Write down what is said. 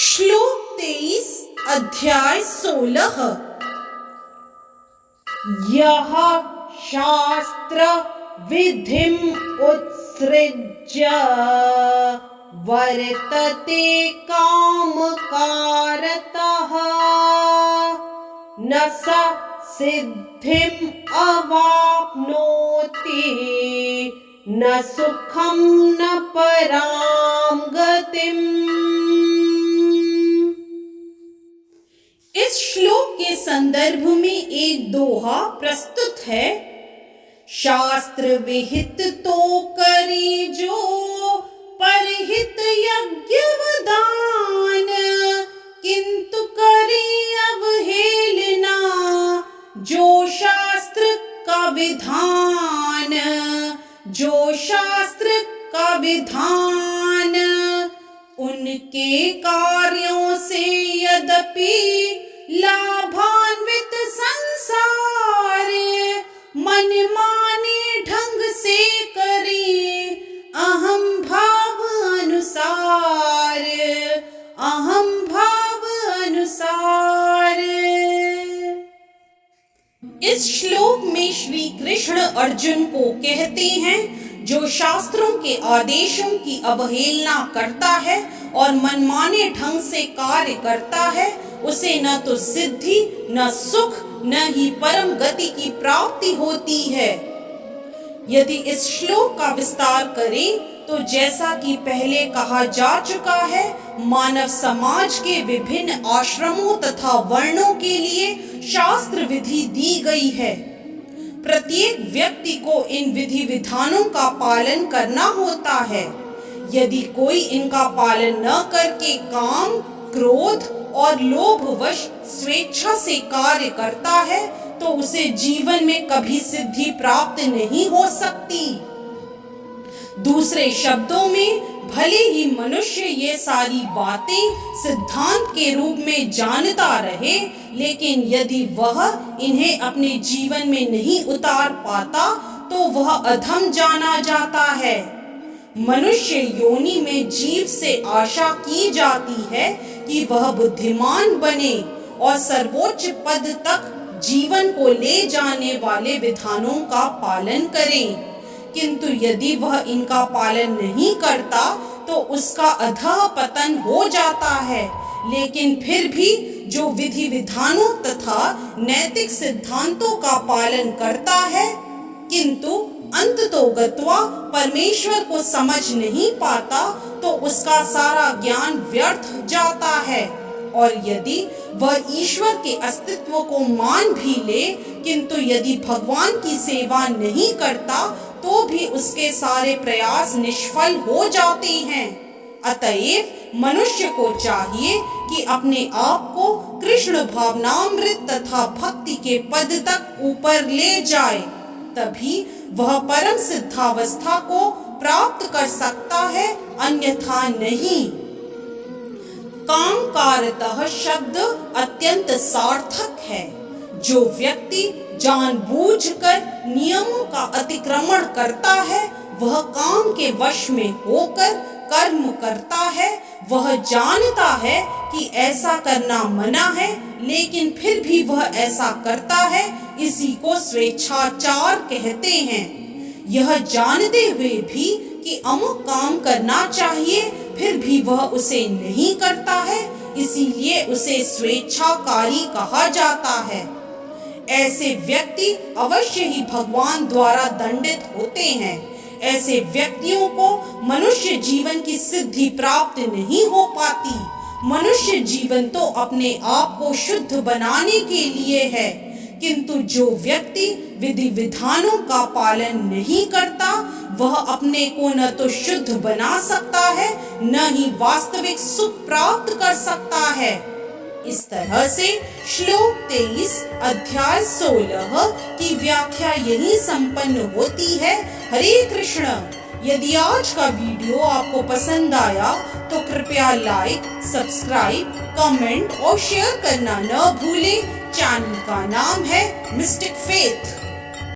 श्लोक 23 अध्याय 16। यह शास्त्र विधिम उत्सृज्य वर्तते कामकारतः न स सिद्धिम अवाप्नोति न सुखम न पराम गतिम। इस श्लोक के संदर्भ में एक दोहा प्रस्तुत है। शास्त्र विहित तो करे जो परहित यज्ञवदान, किंतु करे अवहेलना जो शास्त्र का विधान, जो शास्त्र का विधान। उनके कार्यों से यद्यपि लाभान्वित संसार, मनमाने ढंग से करे अहम भाव अनुसार, अहम भाव अनुसार। इस श्लोक में श्री कृष्ण अर्जुन को कहते हैं, जो शास्त्रों के आदेशों की अवहेलना करता है और मनमाने ढंग से कार्य करता है, उसे न तो सिद्धि न सुख न ही परम गति की प्राप्ति होती है। यदि इस श्लोक का विस्तार करें तो जैसा कि पहले कहा जा चुका है, मानव समाज के विभिन्न आश्रमों तथा वर्णों के लिए शास्त्र विधि दी गई है। प्रत्येक व्यक्ति को इन विधि विधानों का पालन करना होता है। यदि कोई इनका पालन न करके काम, क्रोध और लोभवश स्वेच्छा से कार्य करता है तो उसे जीवन में कभी सिद्धि प्राप्त नहीं हो सकती। दूसरे शब्दों में, भले ही मनुष्य ये सारी बातें सिद्धांत के रूप में जानता रहे, लेकिन यदि वह इन्हें अपने जीवन में नहीं उतार पाता तो वह अधम जाना जाता है। मनुष्य योनि में जीव से आशा की जाती है कि वह बुद्धिमान बने और सर्वोच्च पद तक जीवन को ले जाने वाले विधानों का पालन करे, किंतु यदि वह इनका पालन नहीं करता तो उसका अधः पतन हो जाता है। लेकिन फिर भी जो विधि विधानों तथा नैतिक सिद्धांतों का पालन करता है किंतु अंततोगत्वा परमेश्वर को समझ नहीं पाता, तो उसका सारा ज्ञान व्यर्थ जाता है। और यदि वह ईश्वर के अस्तित्व को मान भी ले, किंतु यदि भगवान की सेवा नहीं करता तो भी उसके सारे प्रयास निष्फल हो जाते हैं। अतएव मनुष्य को चाहिए कि अपने आप को कृष्ण भावनामृत तथा भक्ति के पद तक ऊपर ले जाए, तभी वह परम सिद्धावस्था को प्राप्त कर सकता है, अन्यथा नहीं। कामकारतः शब्द अत्यंत सार्थक है। जो व्यक्ति जानबूझकर नियमों का अतिक्रमण करता है, वह काम के वश में होकर कर्म करता है। वह जानता है कि ऐसा करना मना है, लेकिन फिर भी वह ऐसा करता है। इसी को स्वेच्छाचार कहते हैं। यह जानते हुए भी कि अमुक काम करना चाहिए, फिर भी वह उसे नहीं करता है, इसीलिए उसे स्वेच्छाकारी कहा जाता है। ऐसे व्यक्ति अवश्य ही भगवान द्वारा दंडित होते हैं। ऐसे व्यक्तियों को मनुष्य जीवन की सिद्धि प्राप्त नहीं हो पाती। मनुष्य जीवन तो अपने आप को शुद्ध बनाने के लिए है, किंतु जो व्यक्ति विधि विधानों का पालन नहीं करता, वह अपने को न तो शुद्ध बना सकता है, न ही वास्तविक सुख प्राप्त कर सकता है। इस तरह से श्लोक 23 अध्याय 16 की व्याख्या यही संपन्न होती है। हरे कृष्ण। यदि आज का वीडियो आपको पसंद आया तो कृपया लाइक, सब्सक्राइब, कमेंट और शेयर करना न भूलें। चैनल का नाम है मिस्टिक फेथ।